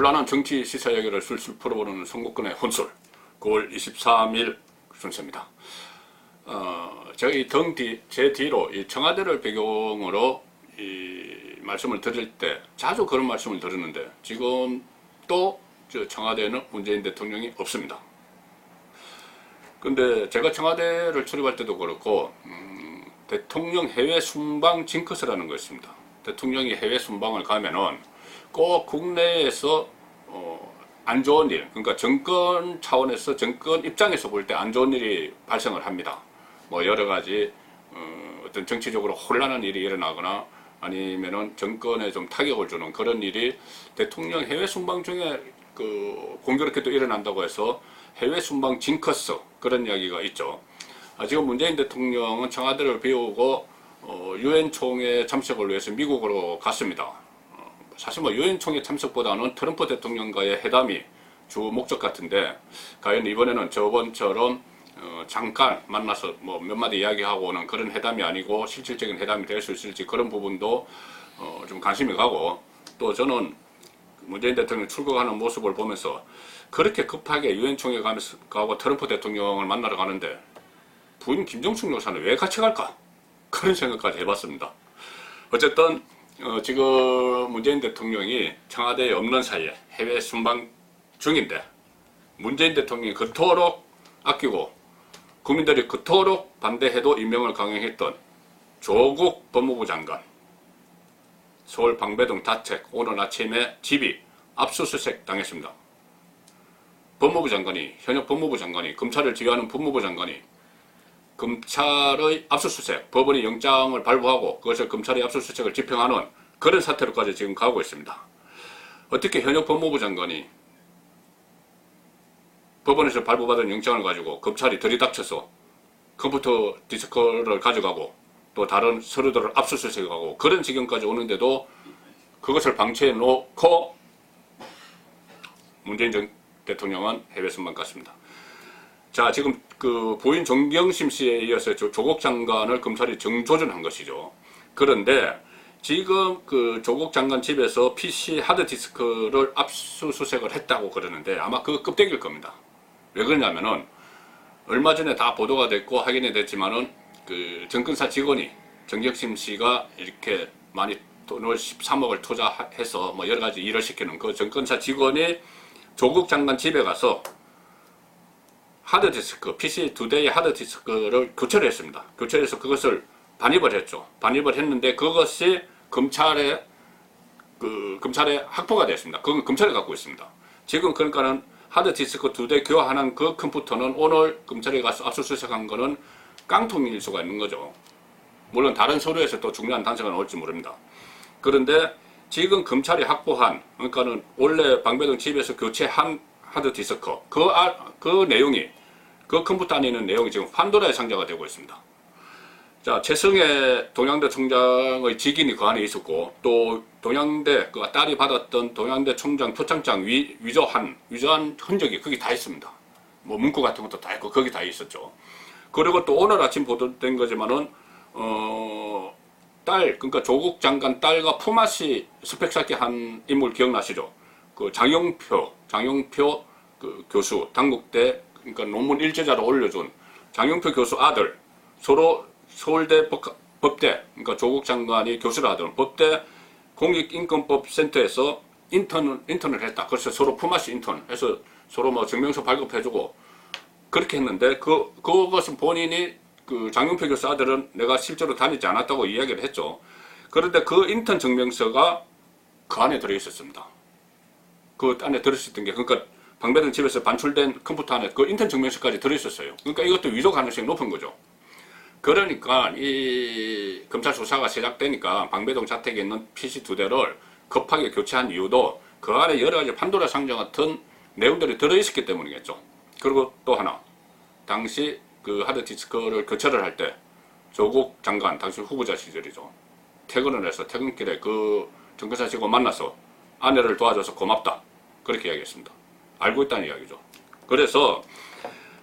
혼란한 정치 시사 이야기를 술술 풀어보는 송국근의 혼술 9월 23일 순서입니다. 제가 이 제 뒤로 이 청와대를 배경으로 이 말씀을 드릴 때 자주 그런 말씀을 드렸는데 지금 또 청와대에는 문재인 대통령이 없습니다. 근데 제가 청와대를 출입할 때도 그렇고 대통령 해외 순방 징크스라는 거 있습니다. 대통령이 해외 순방을 가면은 꼭 국내에서 안 좋은 일, 그러니까 정권 차원에서 정권 입장에서 볼 때 안 좋은 일이 발생을 합니다. 뭐 여러 가지 어떤 정치적으로 혼란한 일이 일어나거나 아니면은 정권에 좀 타격을 주는 그런 일이 대통령 해외 순방 중에 공교롭게도 일어난다고 해서 해외 순방 징크스 그런 이야기가 있죠. 지금 문재인 대통령은 청와대를 비우고 유엔 총회 참석을 위해서 미국으로 갔습니다. 사실 뭐 유엔 총회 참석보다는 트럼프 대통령과의 회담이 주 목적 같은데 과연 이번에는 저번처럼 잠깐 만나서 뭐 몇 마디 이야기하고 오는 그런 회담이 아니고 실질적인 회담이 될 수 있을지 그런 부분도 좀 관심이 가고, 또 저는 문재인 대통령 출국하는 모습을 보면서 그렇게 급하게 유엔 총회 가고 트럼프 대통령을 만나러 가는데 부인 김정숙 여사는 왜 같이 갈까? 그런 생각까지 해봤습니다. 어쨌든 지금 문재인 대통령이 청와대에 없는 사이에 해외 순방 중인데 문재인 대통령이 그토록 아끼고 국민들이 그토록 반대해도 임명을 강행했던 조국 법무부 장관 서울 방배동 자택 오늘 아침에 집이 압수수색 당했습니다. 법무부 장관이, 현역 법무부 장관이, 검찰을 지휘하는 법무부 장관이 검찰의 압수수색, 법원이 영장을 발부하고 그것을 검찰의 압수수색을 집행하는 그런 사태로까지 지금 가고 있습니다. 어떻게 현역 법무부 장관이 법원에서 발부받은 영장을 가지고 검찰이 들이닥쳐서 컴퓨터 디스크를 가져가고 또 다른 서류들을 압수수색하고 그런 지경까지 오는데도 그것을 방치해 놓고 문재인 대통령은 해외 순방 갔습니다. 자, 지금 부인 정경심 씨에 이어서 조국 장관을 검찰이 정조준한 것이죠. 그런데 지금 조국 장관 집에서 PC 하드디스크를 압수수색을 했다고 그러는데 아마 그거 껍데기일 겁니다. 왜 그러냐면은 얼마 전에 다 보도가 됐고 확인이 됐지만은 정권사 직원이 정경심 씨가 이렇게 많이 돈을 13억을 투자해서 뭐 여러 가지 일을 시키는 그 정권사 직원이 조국 장관 집에 가서 하드디스크, PC 2대의 하드디스크를 교체를 했습니다. 교체해서 그것을 반입을 했죠. 반입을 했는데 그것이 검찰에 확보가 됐습니다. 그건 검찰이 갖고 있습니다. 지금 그러니까는 하드디스크 2대 교환한 그 컴퓨터는 오늘 검찰에 가서 압수수색한 거는 깡통일 수가 있는 거죠. 물론 다른 서류에서 또 중요한 단서가 나올지 모릅니다. 그런데 지금 검찰이 확보한, 그러니까는 원래 방배동 집에서 교체한 하드디스크, 그 내용이, 그 컴퓨터 안에 있는 내용이 지금 판도라의 상자가 되고 있습니다. 자, 최성해 동양대 총장의 직인이 그 안에 있었고, 또 동양대, 딸이 받았던 동양대 총장 표창장 위조한 흔적이 거기 다 있습니다. 뭐 문구 같은 것도 다 있고, 거기 다 있었죠. 그리고 또 오늘 아침 보도된 거지만은, 그러니까 조국 장관 딸과 품앗이 스펙 쌓기 한 인물 기억나시죠? 장영표 교수, 당국대, 그러니까 논문 일제자로 올려준 장영표 교수 아들, 서로 서울대 법대, 그러니까 조국 장관이 교수를 하던 법대 공익인권법센터에서 인턴을 했다. 그래서 서로 품앗이 인턴 해서 서로 뭐 증명서 발급해주고 그렇게 했는데 그것은 본인이 장영표 교수 아들은 내가 실제로 다니지 않았다고 이야기를 했죠. 그런데 그 인턴 증명서가 그 안에 들어있었습니다. 그 안에 들어있었던 게, 그러니까 방배동 집에서 반출된 컴퓨터 안에 그 인턴 증명서까지 들어있었어요. 그러니까 이것도 위조 가능성이 높은 거죠. 그러니까 이 검찰 수사가 시작되니까 방배동 자택에 있는 PC 2대를 급하게 교체한 이유도 그 안에 여러 가지 판도라 상자 같은 내용들이 들어있었기 때문이겠죠. 그리고 또 하나, 당시 하드디스크를 교체를 할 때 조국 장관, 당시 후보자 시절이죠. 퇴근을 해서 퇴근길에 정권사 직원 만나서 아내를 도와줘서 고맙다. 그렇게 이야기했습니다. 알고 있다는 이야기죠. 그래서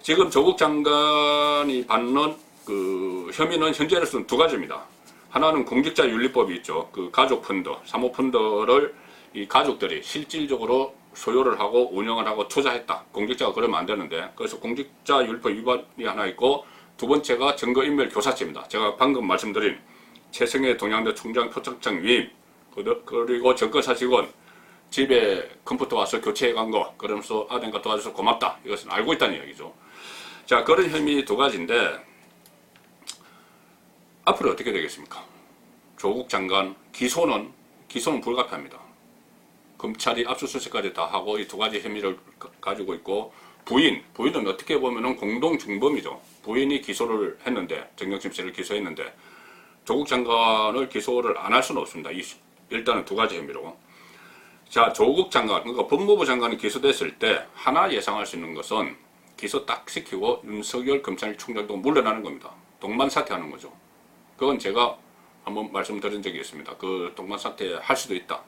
지금 조국 장관이 받는 혐의는 현재로서는 두 가지입니다. 하나는 공직자윤리법이 있죠. 가족펀드, 사모펀드를 이 가족들이 실질적으로 소유를 하고 운영을 하고 투자했다. 공직자가 그러면 안 되는데, 그래서 공직자율법 위반이 하나 있고, 두 번째가 증거인멸 교사죄입니다. 제가 방금 말씀드린 최승혜 동양대 총장 표창장 위임, 그리고 정권사 직원 집에 컴퓨터 와서 교체해 간 거, 그러면서 아들과 도와줘서 고맙다. 이것은 알고 있다는 이야기죠. 자, 그런 혐의 두 가지인데, 앞으로 어떻게 되겠습니까? 조국 장관 기소는 불가피합니다. 검찰이 압수수색까지 다 하고 이 두 가지 혐의를 가지고 있고, 부인은 어떻게 보면은 공동중범이죠. 부인이 기소를 했는데, 정경심 씨를 기소했는데, 조국 장관을 기소를 안 할 수는 없습니다. 일단은 두 가지 혐의로. 자, 조국 장관, 그러니까 법무부 장관이 기소됐을 때 하나 예상할 수 있는 것은 기소 딱 시키고 윤석열 검찰총장도 물러나는 겁니다. 동반사퇴하는 거죠. 그건 제가 한번 말씀드린 적이 있습니다. 그 동반사퇴 할 수도 있다.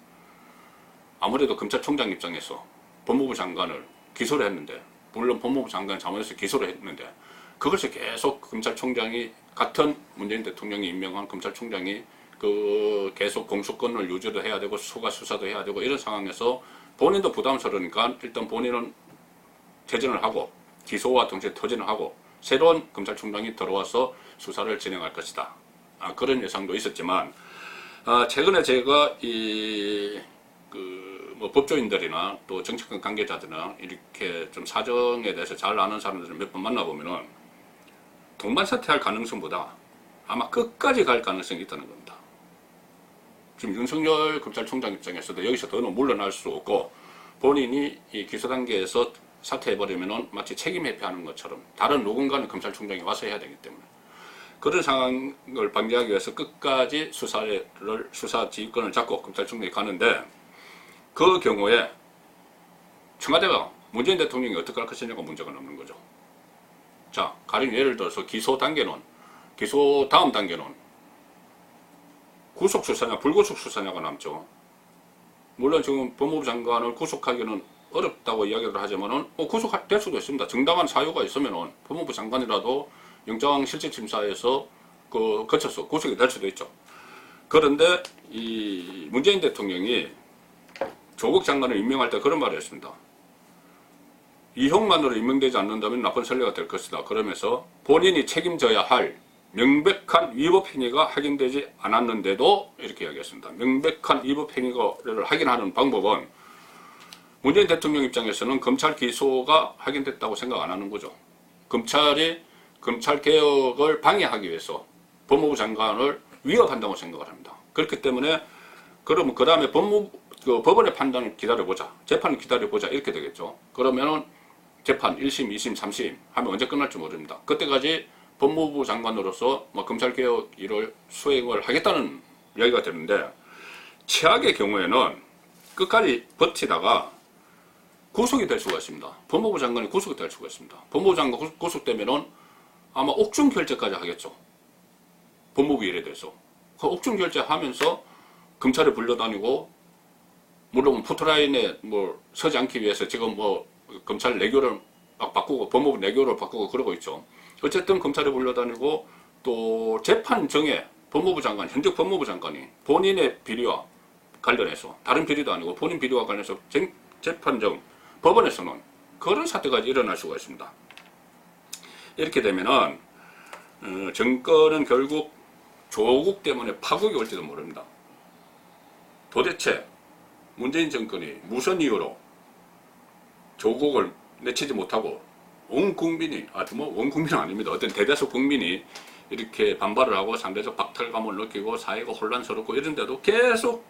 아무래도 검찰총장 입장에서 법무부 장관을 기소를 했는데, 물론 법무부 장관 자문해서 기소를 했는데, 그것을 계속 검찰총장이, 같은 문재인 대통령이 임명한 검찰총장이 계속 공소권을 유지도 해야 되고 수가 수사도 해야 되고 이런 상황에서 본인도 부담스러우니까 일단 본인은 퇴진을 하고 기소와 동시에 퇴진을 하고 새로운 검찰총장이 들어와서 수사를 진행할 것이다. 그런 예상도 있었지만, 최근에 제가 법조인들이나 또 정치권 관계자들이나 이렇게 좀 사정에 대해서 잘 아는 사람들을 몇 번 만나보면은 동반사퇴할 가능성보다 아마 끝까지 갈 가능성이 있다는 겁니다. 지금 윤석열 검찰총장 입장에서도 여기서 더는 물러날 수 없고, 본인이 이 기소 단계에서 사퇴해버리면은 마치 책임 회피하는 것처럼 다른 누군가는 검찰총장이 와서 해야 되기 때문에, 그런 상황을 방지하기 위해서 끝까지 수사 지휘권을 잡고 검찰총장이 가는데, 그 경우에 청와대가 문재인 대통령이 어떻게 할 것이냐가 문제가 남는 거죠. 자, 가령 예를 들어서 기소 다음 단계는 구속수사냐 불구속수사냐가 남죠. 물론 지금 법무부 장관을 구속하기는 어렵다고 이야기를 하지만은 구속될 수도 있습니다. 정당한 사유가 있으면은 법무부 장관이라도 영장실질심사에서 거쳐서 구속이 될 수도 있죠. 그런데 이 문재인 대통령이 조국 장관을 임명할 때 그런 말을 했습니다. 이형만으로 임명되지 않는다면 나쁜 선례가 될 것이다. 그러면서 본인이 책임져야 할 명백한 위법 행위가 확인되지 않았는데도 이렇게 이야기했습니다. 명백한 위법 행위를 확인하는 방법은 문재인 대통령 입장에서는 검찰 기소가 확인됐다고 생각 안 하는 거죠. 검찰이 검찰 개혁을 방해하기 위해서 법무부 장관을 위협한다고 생각을 합니다. 그렇기 때문에 그러면 그 다음에 법원의 판단을 기다려보자, 재판을 기다려보자 이렇게 되겠죠. 그러면은 재판 1심, 2심, 3심 하면 언제 끝날지 모릅니다. 그때까지 법무부 장관으로서 검찰개혁 일을 수행을 하겠다는 이야기가 되는데, 최악의 경우에는 끝까지 버티다가 구속이 될 수가 있습니다. 법무부 장관이 구속이 될 수가 있습니다. 법무부 장관 구속되면은 아마 옥중 결재까지 하겠죠. 법무부 일에 대해서. 그 옥중 결재하면서 검찰에 불려다니고, 물론 포토라인에 서지 않기 위해서 지금 검찰 내교를 막 바꾸고 법무부 내교를 바꾸고 그러고 있죠. 어쨌든 검찰에 불려다니고, 또 재판정에 현직 법무부 장관이 본인의 비리와 관련해서, 다른 비리도 아니고 본인 비리와 관련해서 재판정, 법원에서는 그런 사태까지 일어날 수가 있습니다. 이렇게 되면은 정권은 결국 조국 때문에 파국이 올지도 모릅니다. 도대체 문재인 정권이 무슨 이유로 조국을 내치지 못하고 온 국민이, 온 국민은 아닙니다. 어떤 대다수 국민이 이렇게 반발을 하고 상대적 박탈감을 느끼고 사회가 혼란스럽고 이런데도 계속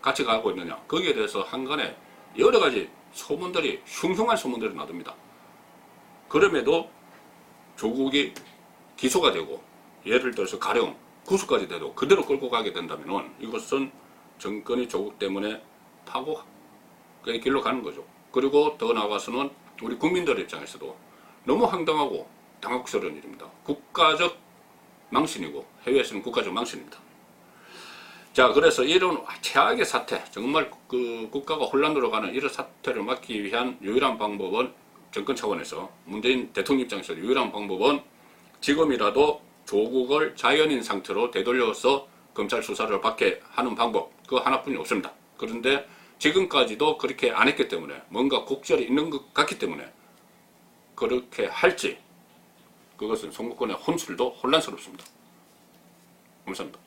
같이 가고 있느냐. 거기에 대해서 한간에 여러 가지 소문들이, 흉흉한 소문들이 나듭니다. 그럼에도 조국이 기소가 되고, 예를 들어서 가령 구속까지 돼도 그대로 끌고 가게 된다면 이것은 정권이 조국 때문에 파국의 길로 가는 거죠. 그리고 더 나아가서는 우리 국민들 입장에서도 너무 황당하고 당혹스러운 일입니다. 국가적 망신이고, 해외에서는 국가적 망신입니다. 자, 그래서 이런 최악의 사태, 정말 국가가 혼란으로 가는 이런 사태를 막기 위한 유일한 방법은, 정권 차원에서 문재인 대통령 입장에서 유일한 방법은 지금이라도 조국을 자연인 상태로 되돌려서 검찰 수사를 받게 하는 방법, 그 하나뿐이 없습니다. 그런데 지금까지도 그렇게 안 했기 때문에 뭔가 곡절이 있는 것 같기 때문에 그렇게 할지 그것은 선거권의 혼술도 혼란스럽습니다. 감사합니다.